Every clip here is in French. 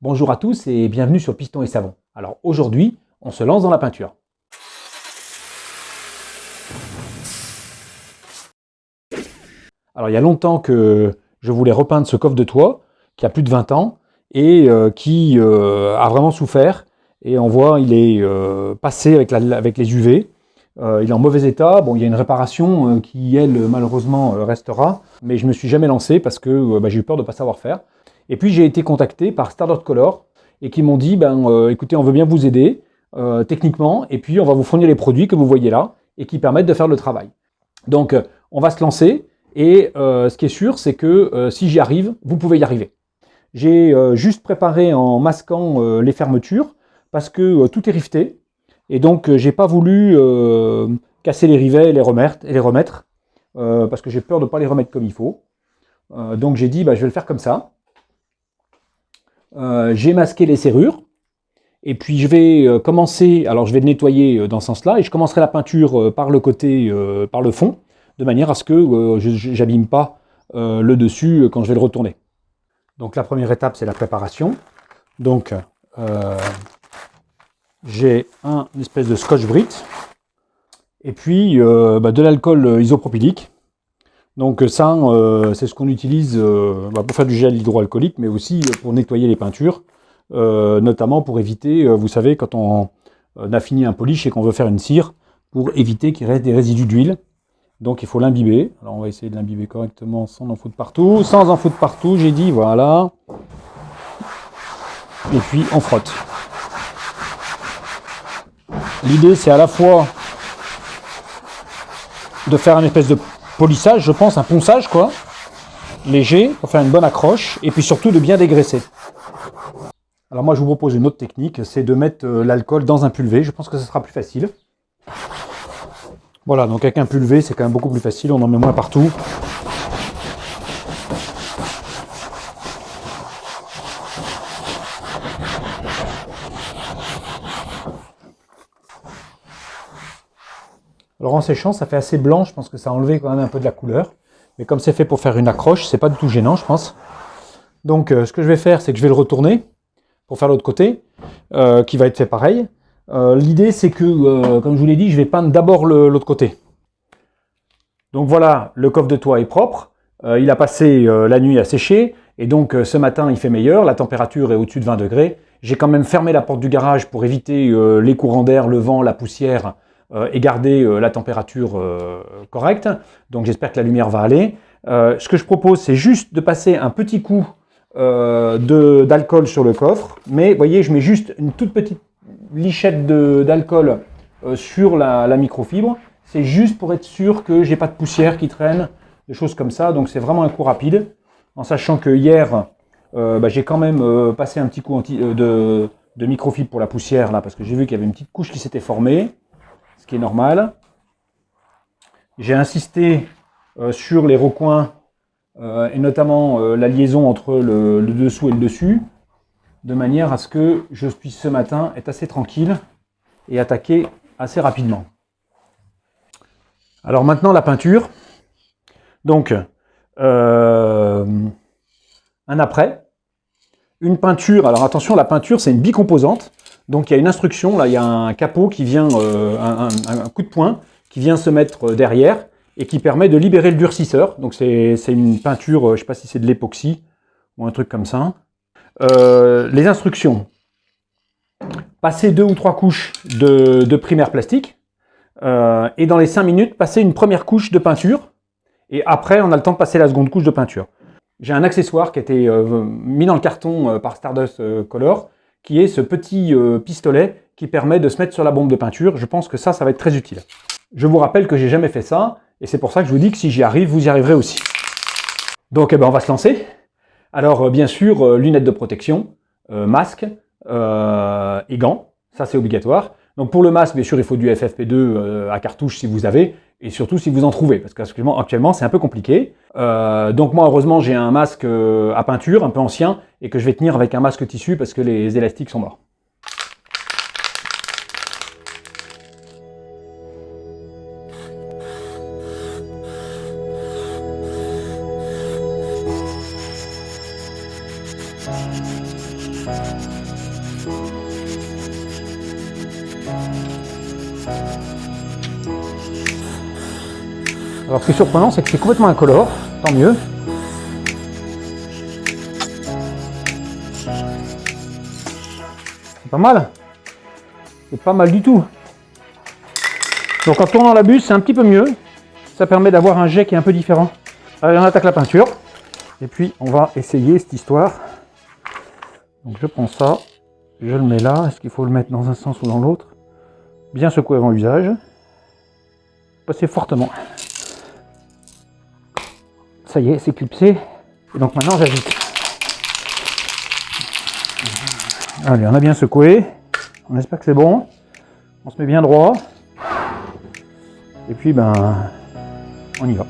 Bonjour à tous et bienvenue sur Piston et Savon. Alors aujourd'hui, on se lance dans la peinture. Alors il y a longtemps que je voulais repeindre ce coffre de toit, qui a plus de 20 ans, et qui a vraiment souffert. Et on voit, il est passé avec les UV. Il est en mauvais état. Bon, il y a une réparation qui, elle, malheureusement, restera. Mais je ne me suis jamais lancé parce que j'ai eu peur de ne pas savoir faire. Et puis j'ai été contacté par Stardust Color et qui m'ont dit, écoutez, on veut bien vous aider techniquement, et puis on va vous fournir les produits que vous voyez là, et qui permettent de faire le travail. Donc on va se lancer. Et ce qui est sûr, c'est que si j'y arrive, vous pouvez y arriver. J'ai juste préparé en masquant les fermetures, parce que tout est rifté, et donc j'ai pas voulu casser les rivets et les remettre, parce que j'ai peur de ne pas les remettre comme il faut. Donc j'ai dit, je vais le faire comme ça. J'ai masqué les serrures, et puis je vais commencer, alors je vais nettoyer dans ce sens-là, et je commencerai la peinture par le côté, par le fond, de manière à ce que je n'abîme pas le dessus quand je vais le retourner. Donc la première étape, c'est la préparation. Donc j'ai une espèce de scotch-brite, et puis de l'alcool isopropylique. Donc ça, c'est ce qu'on utilise pour faire du gel hydroalcoolique, mais aussi pour nettoyer les peintures, notamment pour éviter, vous savez, quand on a fini un polish et qu'on veut faire une cire, pour éviter qu'il reste des résidus d'huile. Donc il faut l'imbiber. Alors on va essayer de l'imbiber correctement sans en foutre partout. Sans en foutre partout, j'ai dit, voilà. Et puis on frotte. L'idée, c'est à la fois de faire une espèce de polissage, je pense, un ponçage, quoi, léger, pour faire une bonne accroche, et puis surtout de bien dégraisser. Alors moi, je vous propose une autre technique, c'est de mettre l'alcool dans un pulvé. Je pense que ce sera plus facile. Voilà, donc avec un pulvé, c'est quand même beaucoup plus facile, on en met moins partout. Alors en séchant, ça fait assez blanc, je pense que ça a enlevé quand même un peu de la couleur. Mais comme c'est fait pour faire une accroche, c'est pas du tout gênant, je pense. Donc ce que je vais faire, c'est que je vais le retourner pour faire l'autre côté, qui va être fait pareil. L'idée, c'est que, comme je vous l'ai dit, je vais peindre d'abord l'autre côté. Donc voilà, le coffre de toit est propre. Il a passé la nuit à sécher. Et donc ce matin, il fait meilleur. La température est au-dessus de 20 degrés. J'ai quand même fermé la porte du garage pour éviter les courants d'air, le vent, la poussière, et garder la température correcte. Donc j'espère que la lumière va aller. Ce que je propose, c'est juste de passer un petit coup d'alcool sur le coffre. Mais vous voyez, je mets juste une toute petite lichette d'alcool sur la microfibre. C'est juste pour être sûr que j'ai pas de poussière qui traîne, des choses comme ça. Donc c'est vraiment un coup rapide. En sachant que hier, j'ai quand même passé un petit coup de microfibre pour la poussière, là, parce que j'ai vu qu'il y avait une petite couche qui s'était formée, ce qui est normal. J'ai insisté sur les recoins, et notamment la liaison entre le dessous et le dessus, de manière à ce que je puisse ce matin être assez tranquille et attaquer assez rapidement. Alors maintenant la peinture. Donc un après, une peinture. Alors attention, la peinture c'est une bicomposante. Donc il y a une instruction, là il y a un capot qui vient, un coup de poing qui vient se mettre derrière et qui permet de libérer le durcisseur. Donc c'est une peinture, je ne sais pas si c'est de l'époxy ou un truc comme ça. Les instructions. Passer 2 ou 3 couches de primaire plastique. Et dans les 5 minutes, passer une première couche de peinture. Et après, on a le temps de passer la seconde couche de peinture. J'ai un accessoire qui a été mis dans le carton par Stardust Color, qui est ce petit pistolet qui permet de se mettre sur la bombe de peinture. Je pense que ça va être très utile. Je vous rappelle que j'ai jamais fait ça, et c'est pour ça que je vous dis que si j'y arrive, vous y arriverez aussi. Donc on va se lancer. Alors bien sûr, lunettes de protection, masque et gants, ça c'est obligatoire. Donc pour le masque, bien sûr, il faut du FFP2 à cartouche si vous avez, et surtout si vous en trouvez, parce qu'actuellement c'est un peu compliqué. Donc moi, heureusement, j'ai un masque à peinture, un peu ancien, et que je vais tenir avec un masque tissu parce que les élastiques sont morts. Alors ce qui est surprenant, c'est que c'est complètement incolore, tant mieux. C'est pas mal. C'est pas mal du tout. Donc en tournant la buse, c'est un petit peu mieux. Ça permet d'avoir un jet qui est un peu différent. Allez, on attaque la peinture. Et puis on va essayer cette histoire. Donc je prends ça, je le mets là. Est-ce qu'il faut le mettre dans un sens ou dans l'autre? Bien secouer avant usage. Passer fortement. Ça y est, c'est clipsé. Et donc maintenant j'agite. Allez, on a bien secoué. On espère que c'est bon. On se met bien droit. Et puis ben, on y va.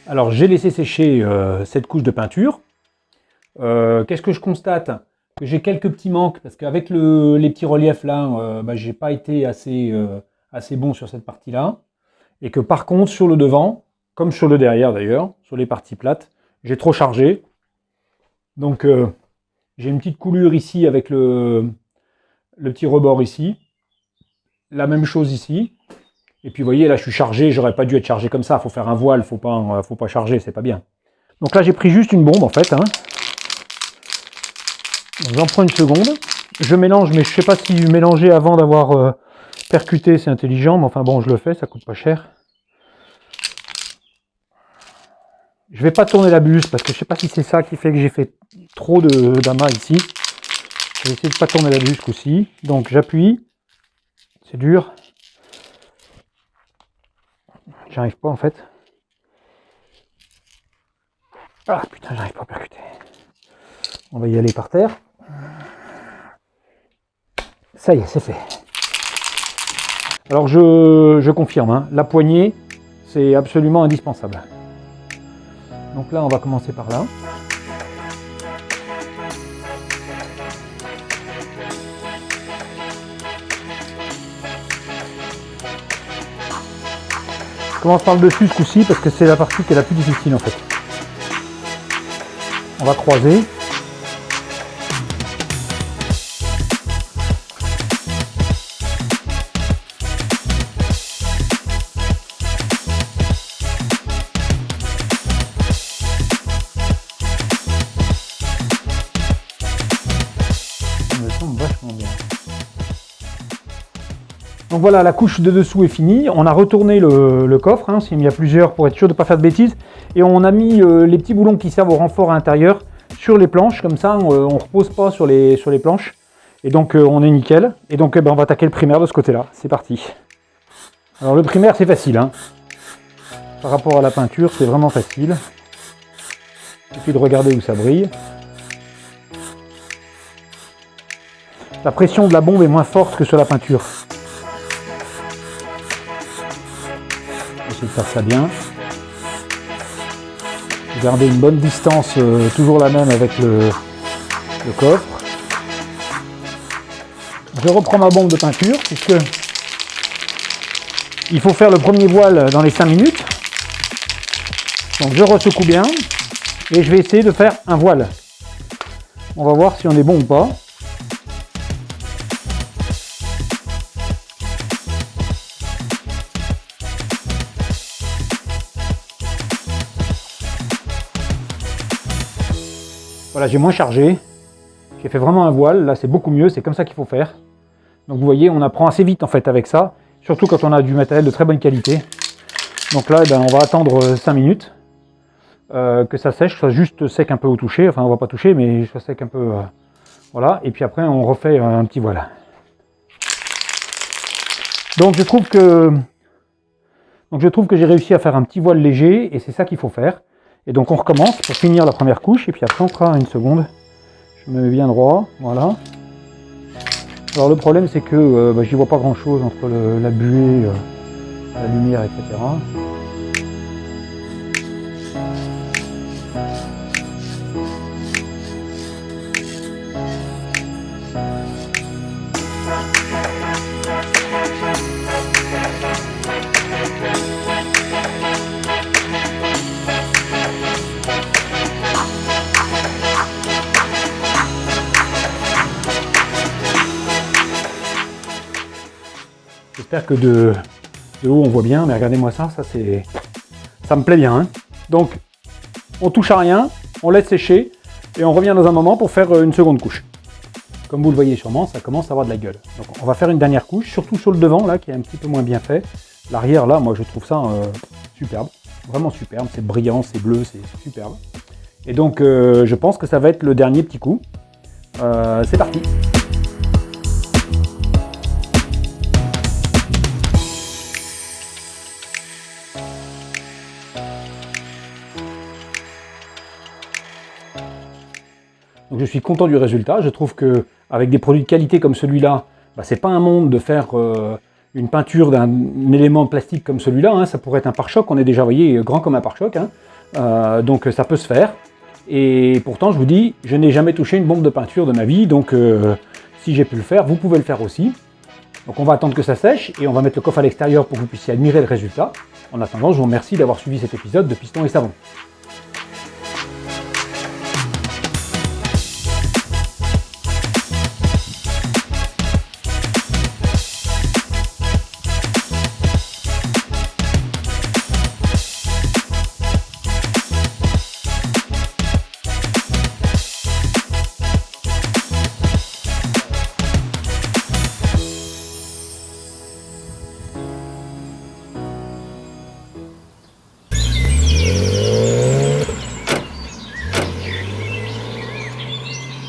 Alors j'ai laissé sécher cette couche de peinture. Qu'est-ce que je constate? Que j'ai quelques petits manques, parce qu'avec les petits reliefs là, j'ai pas été assez bon sur cette partie-là. Et que par contre sur le devant, comme sur le derrière d'ailleurs, sur les parties plates, j'ai trop chargé. Donc j'ai une petite coulure ici avec le petit rebord ici. La même chose ici. Et puis vous voyez, là je suis chargé, j'aurais pas dû être chargé comme ça, il faut faire un voile, faut pas charger, c'est pas bien. Donc là j'ai pris juste une bombe en fait. J'en prends une seconde, je mélange, mais je sais pas si mélanger avant d'avoir percuté c'est intelligent, mais enfin bon je le fais, ça coûte pas cher. Je vais pas tourner la buse parce que je sais pas si c'est ça qui fait que j'ai fait trop d'amas ici. Je vais essayer de pas tourner la buse ce coup-ci. Donc j'appuie, c'est dur. J'arrive pas en fait. Ah putain, j'arrive pas à percuter. On va y aller par terre. Ça y est, c'est fait. Alors je confirme, hein, la poignée, c'est absolument indispensable. Donc là, on va commencer par là. Je commence par le dessus ce coup-ci parce que c'est la partie qui est la plus difficile en fait. On va croiser. Ça tombe vachement bien. Donc voilà, la couche de dessous est finie. On a retourné le coffre, hein, s'il y a plusieurs pour être sûr de ne pas faire de bêtises. Et on a mis les petits boulons qui servent au renfort à l'intérieur sur les planches. Comme ça, on ne repose pas sur les planches. Et donc on est nickel. Et donc on va attaquer le primaire de ce côté-là. C'est parti. Alors le primaire, c'est facile. Hein. Par rapport à la peinture, c'est vraiment facile. Il suffit de regarder où ça brille. La pression de la bombe est moins forte que sur la peinture. De faire ça bien. Garder une bonne distance, toujours la même avec le coffre. Je reprends ma bombe de peinture puisque il faut faire le premier voile dans les 5 minutes. Donc je ressecoue bien et je vais essayer de faire un voile. On va voir si on est bon ou pas. Voilà, j'ai moins chargé, j'ai fait vraiment un voile, là c'est beaucoup mieux, c'est comme ça qu'il faut faire. Donc vous voyez, on apprend assez vite en fait avec ça, surtout quand on a du matériel de très bonne qualité. Donc là, on va attendre 5 minutes que ça sèche, soit juste sec un peu au toucher, enfin on va pas toucher, mais soit sec un peu, voilà, et puis après on refait un petit voile. Donc je trouve que j'ai réussi à faire un petit voile léger, et c'est ça qu'il faut faire. Et donc on recommence pour finir la première couche, et puis après on fera une seconde. Je me mets bien droit, voilà. Alors le problème c'est que j'y vois pas grand chose entre la buée, la lumière, etc. J'espère que de haut on voit bien, mais regardez-moi ça, ça me plaît bien. Hein. Donc on touche à rien, on laisse sécher et on revient dans un moment pour faire une seconde couche. Comme vous le voyez sûrement, ça commence à avoir de la gueule. Donc on va faire une dernière couche, surtout sur le devant là qui est un petit peu moins bien fait. L'arrière là, moi je trouve ça superbe, vraiment superbe, c'est brillant, c'est bleu, c'est superbe. Et donc je pense que ça va être le dernier petit coup. C'est parti. Donc je suis content du résultat, je trouve qu'avec des produits de qualité comme celui-là, c'est pas un monde de faire une peinture d'un élément plastique comme celui-là, hein. Ça pourrait être un pare-choc, on est déjà, vous voyez, grand comme un pare-choc, hein. Donc ça peut se faire. Et pourtant je vous dis, je n'ai jamais touché une bombe de peinture de ma vie, donc si j'ai pu le faire, vous pouvez le faire aussi. Donc on va attendre que ça sèche et on va mettre le coffre à l'extérieur pour que vous puissiez admirer le résultat. En attendant, je vous remercie d'avoir suivi cet épisode de Piston et Savon.